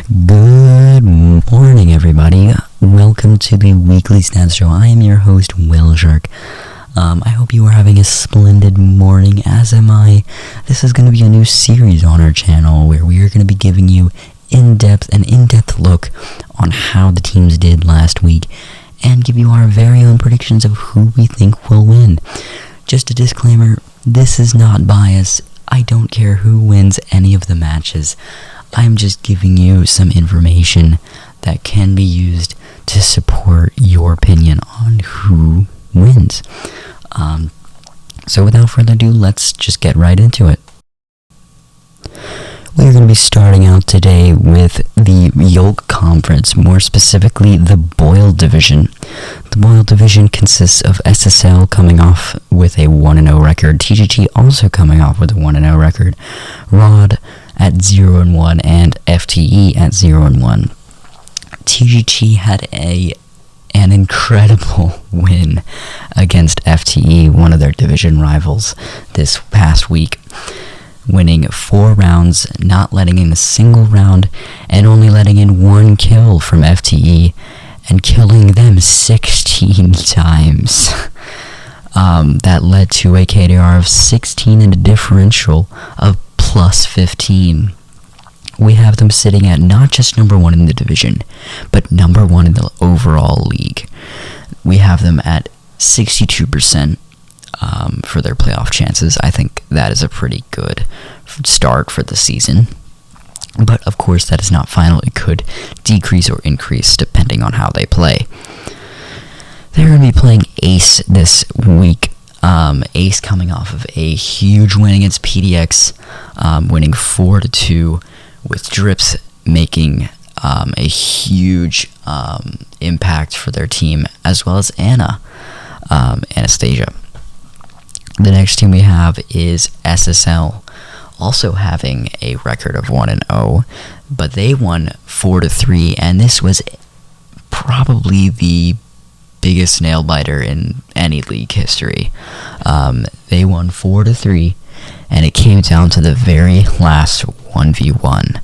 Good morning, everybody. Welcome to the Weekly Stats Show. I am your host, Whale Shark. I hope you are having a splendid morning, as am I. This is going to be a new series on our channel where we are going to be giving you an in-depth look on how the teams did last week and give you our very own predictions of who we think will win. Just a disclaimer, this is not bias. I don't care who wins any of the matches. I'm just giving you some information that can be used to support your opinion on who wins. So without further ado, let's just get right into it. We're going to be starting out today with the Yolk Conference, more specifically the Boyle Division. The Boyle Division consists of SSL coming off with a 1-0 record, TGT also coming off with a 1-0 record, Rod at 0-1, and FTE at 0-1. TGT had an incredible win against FTE, one of their division rivals, this past week, winning 4 rounds, not letting in a single round, and only letting in 1 kill from FTE, and killing them 16 times. That led to a KDR of 16 and a differential of plus 15. We have them sitting at not just number 1 in the division, but number 1 in the overall league. We have them at 62% for their playoff chances. I think that is a pretty good start for the season. But of course, that is not final. It could decrease or increase depending on how they play. They're going to be playing Ace this week. Ace coming off of a huge win against PDX, winning 4-2, with Drips making a huge impact for their team, as well as Anastasia. The next team we have is SSL, also having a record of 1-0, but they won 4-3, and this was probably the biggest nail biter in any league history. They won 4-3, and it came down to the very last 1v1.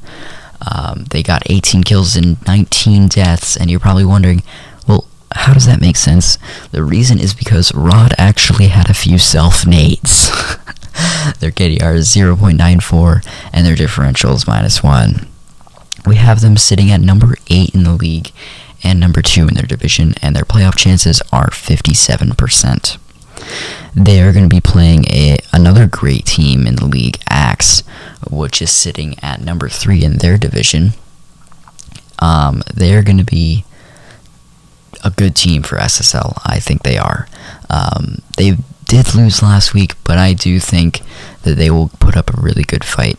They got 18 kills and 19 deaths, and you're probably wondering, well, how does that make sense? The reason is because Rod actually had a few self-nades. Their KDR is 0.94, and their differential is -1. We have them sitting at number 8 in the league, and number 2 in their division, and their playoff chances are 57%. They are going to be playing another great team in the league, Axe, which is sitting at number 3 in their division. They are going to be a good team for SSL. I think they are. They did lose last week, but I do think that they will put up a really good fight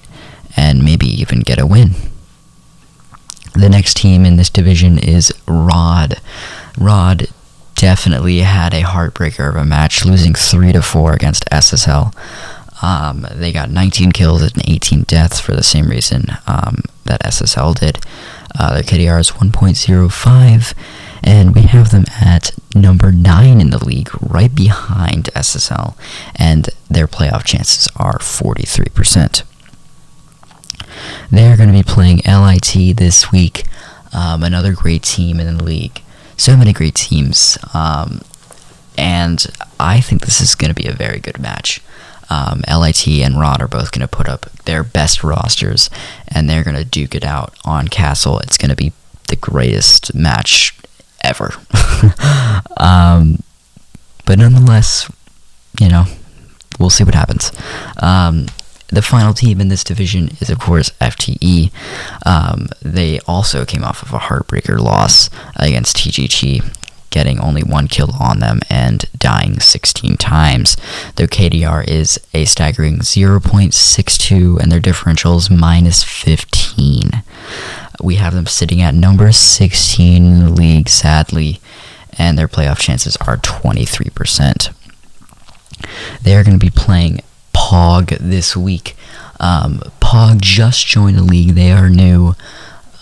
and maybe even get a win. The next team in this division is Rod. Rod definitely had a heartbreaker of a match, losing 3-4 against SSL. They got 19 kills and 18 deaths for the same reason that SSL did. Their KDR is 1.05, and we have them at number 9 in the league, right behind SSL, and their playoff chances are 43%. They're going to be playing LIT this week, another great team in the league. So many great teams, and I think this is going to be a very good match. LIT and Rod are both going to put up their best rosters, and they're going to duke it out on Castle. It's going to be the greatest match ever. But nonetheless, we'll see what happens. The final team in this division is, of course, FTE. They also came off of a heartbreaker loss against TGT, getting only 1 kill on them and dying 16 times. Their KDR is a staggering 0.62, and their differential is -15. We have them sitting at number 16 in the league, sadly, and their playoff chances are 23%. They are going to be playing Pog this week. Pog just joined the league. They are new,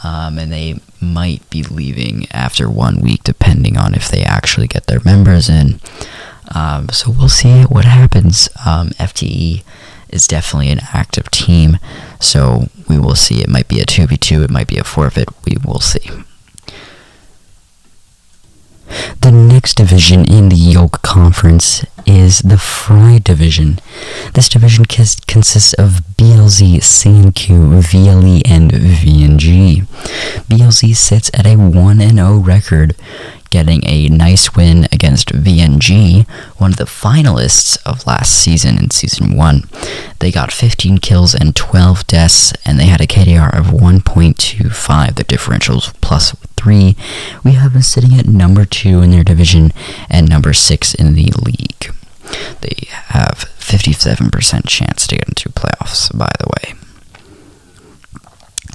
and they might be leaving after 1 week, depending on if they actually get their members in. So we'll see what happens. FTE is definitely an active team, so we will see. It might be a 2v2, it might be a forfeit, we will see. The next division in the Yoke Conference is the Fry Division. This division consists of BLZ, CNQ, VLE, and VNG. BLZ sits at a 1-0 record, getting a nice win against VNG, one of the finalists of last season in Season 1. They got 15 kills and 12 deaths, and they had a KDR of 1.25. The differentials plus 3. We have them sitting at number 2 in their division and number 6 in the league. They have 57% chance to get into playoffs, by the way.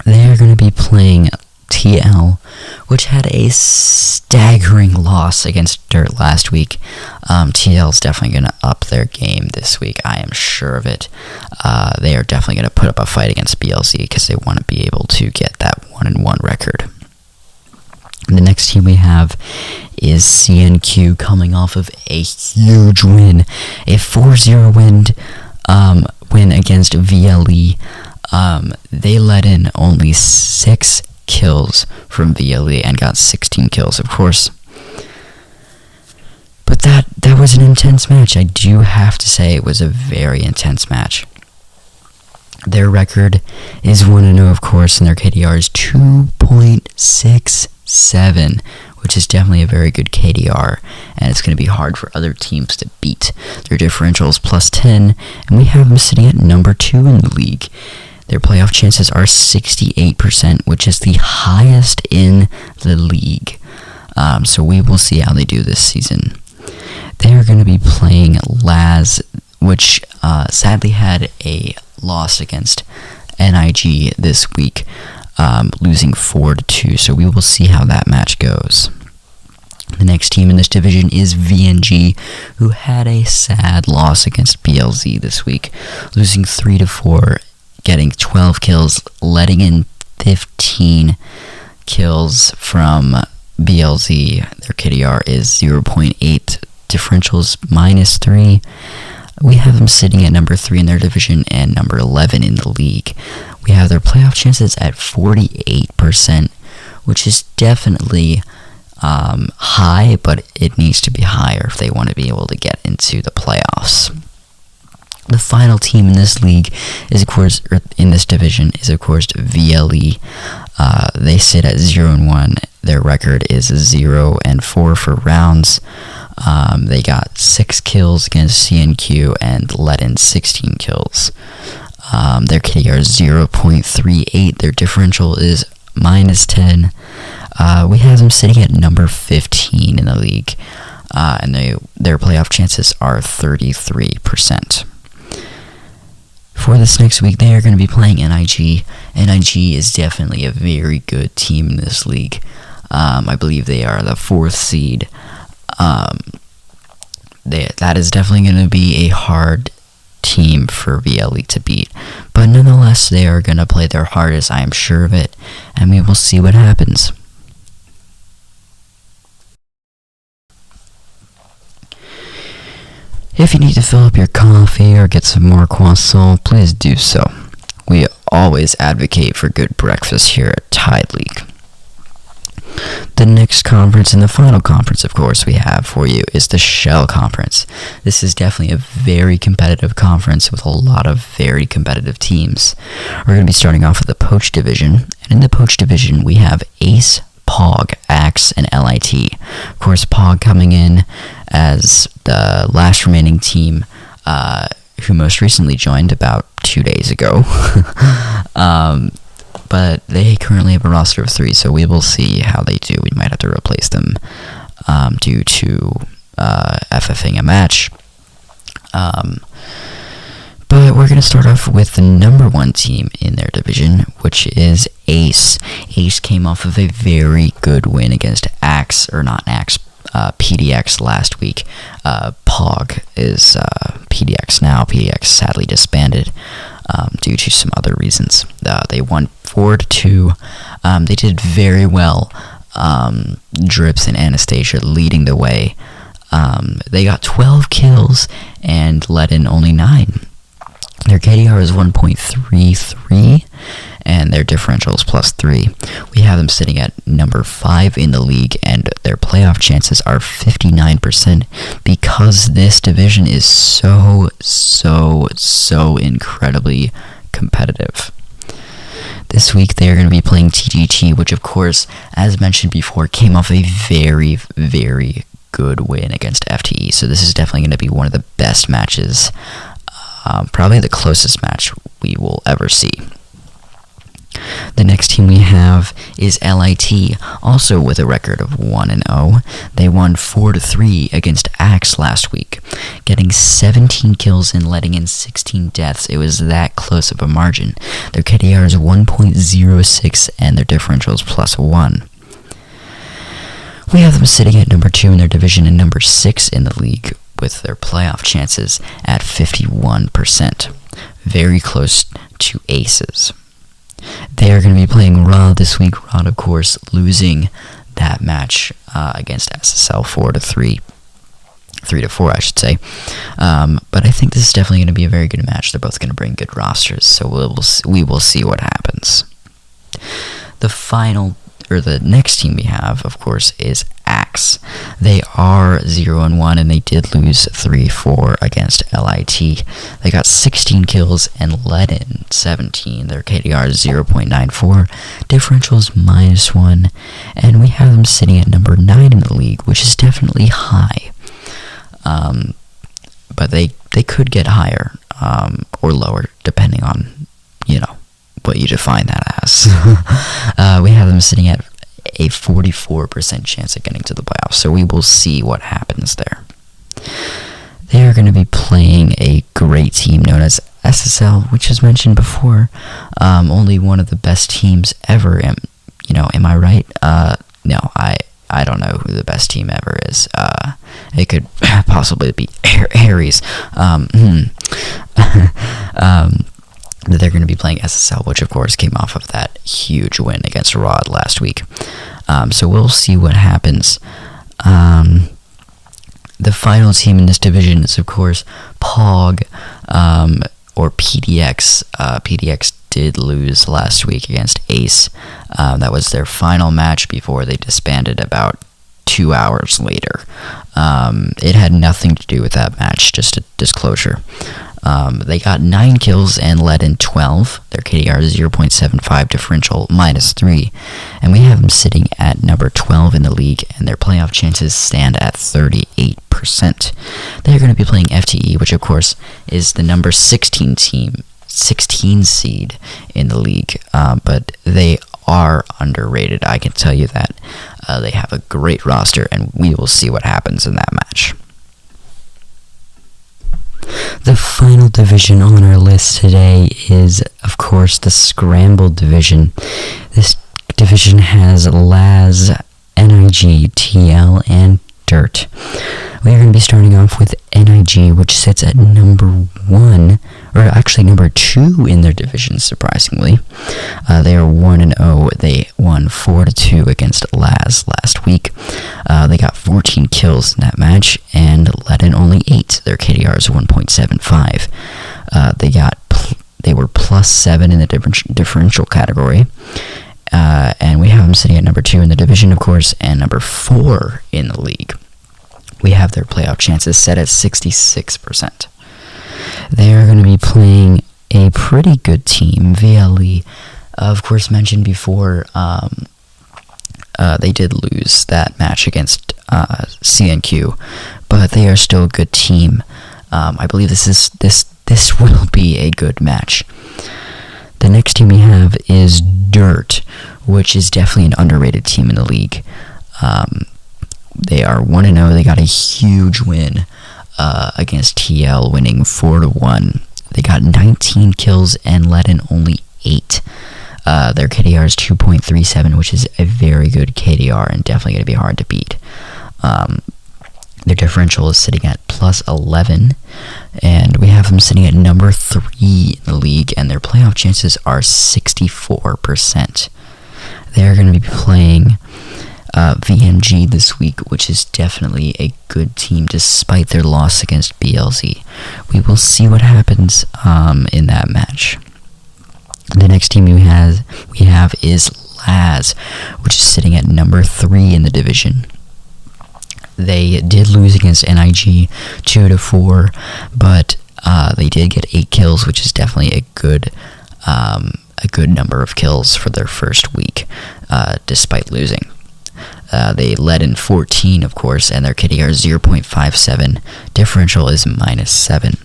They're going to be playing TL, which had a staggering loss against Dirt last week. TL is definitely going to up their game this week, I am sure of it. They are definitely going to put up a fight against BLZ because they want to be able to get that 1-1 record. The next team we have is CNQ, coming off of a huge win, a 4-0 win against VLE. They let in only 6 kills from VLE and got 16 kills, of course. But that was an intense match. I do have to say it was a very intense match. Their record is 1-0, of course, and their KDR is 2.67, which is definitely a very good KDR, and it's going to be hard for other teams to beat. Their differential is plus 10, and we have them sitting at number 2 in the league. Their playoff chances are 68%, which is the highest in the league. So we will see how they do this season. They are going to be playing Laz, which sadly had a loss against NIG this week, losing 4-2. So we will see how that match goes. The next team in this division is VNG, who had a sad loss against BLZ this week, losing 3-4. Getting 12 kills, letting in 15 kills from BLZ. Their KDR is 0.8, differentials minus 3. We have them sitting at number 3 in their division and number 11 in the league. We have their playoff chances at 48%, which is definitely high, but it needs to be higher if they want to be able to get into the playoffs. The final team in this league is, of course, or in this division, is, of course, VLE. They sit at 0-1. Their record is 0-4 for rounds. They got 6 kills against CNQ and let in 16 kills. Their KDR is 0.38. Their differential is minus 10. We have them sitting at number 15 in the league, and their playoff chances are 33%. For this next week, they are going to be playing NIG. NIG is definitely a very good team in this league. I believe they are the 4th seed. That is definitely going to be a hard team for VLE to beat. But nonetheless, they are going to play their hardest, I am sure of it. And we will see what happens. If you need to fill up your coffee or get some more croissant, please do so. We always advocate for good breakfast here at Tide League. The next conference and the final conference, of course, we have for you is the Shell Conference. This is definitely a very competitive conference with a lot of very competitive teams. We're going to be starting off with the Poach Division, and in the Poach Division we have Ace, Pog, Axe, and LIT. Of course, Pog coming in as the last remaining team, who most recently joined about 2 days ago. But they currently have a roster of 3, so we will see how they do. We might have to replace them due to FFing a match. But we're going to start off with the number 1 team in their division, which is Ace. Ace came off of a very good win against PDX last week. Pog is PDX now. PDX sadly disbanded due to some other reasons. They won 4-2. They did very well. Drips and Anastasia leading the way. They got 12 kills and let in only 9. Their KDR is 1.33, and their differential is +3. We have them sitting at number 5 in the league, and their playoff chances are 59% because this division is so incredibly competitive. This week they are going to be playing TGT, which of course, as mentioned before, came off a very, very good win against FTE. So this is definitely going to be one of the best matches, probably the closest match we will ever see. The next team we have is LIT, also with a record of 1-0. They won 4-3 against Axe last week, getting 17 kills and letting in 16 deaths. It was that close of a margin. Their KDR is 1.06 and their differential is +1. We have them sitting at number 2 in their division and number 6 in the league, with their playoff chances at 51%. Very close to aces. They are going to be playing Rod this week. Rod, of course, losing that match against SSL 4-3. 3-4, I should say. But I think this is definitely going to be a very good match. They're both going to bring good rosters, so we will see what happens. The next team we have, of course, is Axe. They are 0-1, and they did lose 3-4 against LIT. They got 16 kills and let in 17. Their KDR is 0.94, differential is -1, and we have them sitting at number 9 in the league, which is definitely high. But they could get higher or lower, depending on, what you define that as. We have them sitting at a 44% chance of getting to the playoffs, so we will see what happens there. They are going to be playing a great team known as SSL, which was mentioned before. Only one of the best teams ever. Am I right? No, I don't know who the best team ever is. It could possibly be Harry's. They're going to be playing SSL, which of course came off of that huge win against Rod last week. So we'll see what happens. The final team in this division is, of course, POG, or PDX. PDX did lose last week against Ace. That was their final match before they disbanded about 2 hours later. It had nothing to do with that match, just a disclosure. They got 9 kills and let in 12. Their KDR is 0.75, differential -3. And we have them sitting at number 12 in the league, and their playoff chances stand at 38%. They're going to be playing FTE, which of course is the number 16 seed in the league. But they are underrated, I can tell you that. They have a great roster, and we will see what happens in that match. The final division on our list today is, of course, the Scrambled Division. This division has Laz, NIG, TL, and Dirt. We are going to be starting off with NIG, which sits at number 1, or actually number 2 in their division, surprisingly. They are 1-0. They won 4-2 against Laz last week. They got 14 kills in that match and let in only 8. Their KDR is 1.75. They were +7 in the differential category. And we have them sitting at number 2 in the division, of course, and number 4 in the league. We have their playoff chances set at 66%. They are going to be playing a pretty good team, VLE. Of course, mentioned before, they did lose that match against CNQ, but they are still a good team. I believe this will be a good match. The next team we have is Dirt, which is definitely an underrated team in the league. They are 1-0. They got a huge win against TL, winning 4-1. They got 19 kills and let in only 8. Their KDR is 2.37, which is a very good KDR and definitely going to be hard to beat. Their differential is sitting at +11, and we have them sitting at number 3 in the league, and their playoff chances are 64%. They're going to be playing VMG this week, which is definitely a good team despite their loss against BLZ. We will see what happens in that match. The next team we have is Laz, which is sitting at number 3 in the division. They did lose against NIG 2-4, but they did get 8 kills, which is definitely a good number of kills for their first week, despite losing. They led in 14, of course, and their KDR is 0.57. Differential is -7.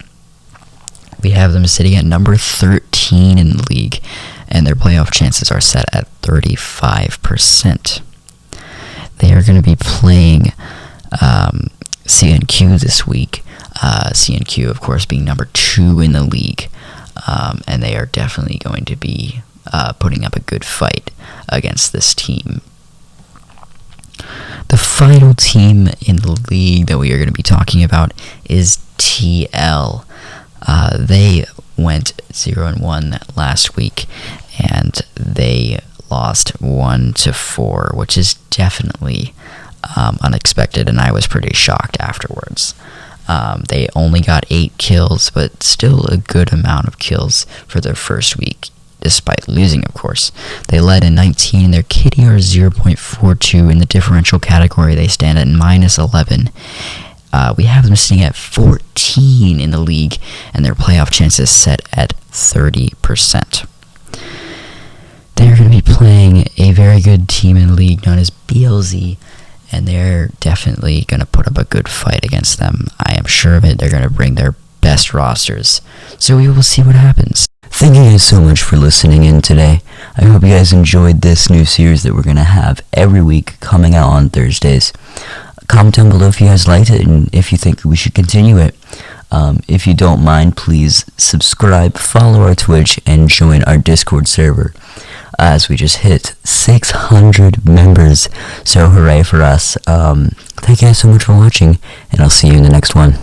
We have them sitting at number 13 in the league, and their playoff chances are set at 35%. They are going to be playing CNQ this week. CNQ, of course, being number 2 in the league, and they are definitely going to be putting up a good fight against this team. The final team in the league that we are going to be talking about is TL. They went 0-1 last week, and they lost 1-4, which is definitely unexpected, and I was pretty shocked afterwards. They only got 8 kills, but still a good amount of kills for their first week, despite losing, of course. They led in 19, their KDR is 0.42. In the differential category, they stand at -11. We have them sitting at 14 in the league, and their playoff chances set at 30%. They're going to be playing a very good team in the league known as BLZ, and they're definitely going to put up a good fight against them. I am sure of it. They're going to bring their best rosters, so we will see what happens. Thank you guys so much for listening in today. I hope you guys enjoyed this new series that we're going to have every week coming out on Thursdays. Comment down below if you guys liked it and if you think we should continue it. If you don't mind, please subscribe, follow our Twitch, and join our Discord server, as we just hit 600 members. So hooray for us. Thank you guys so much for watching, and I'll see you in the next one.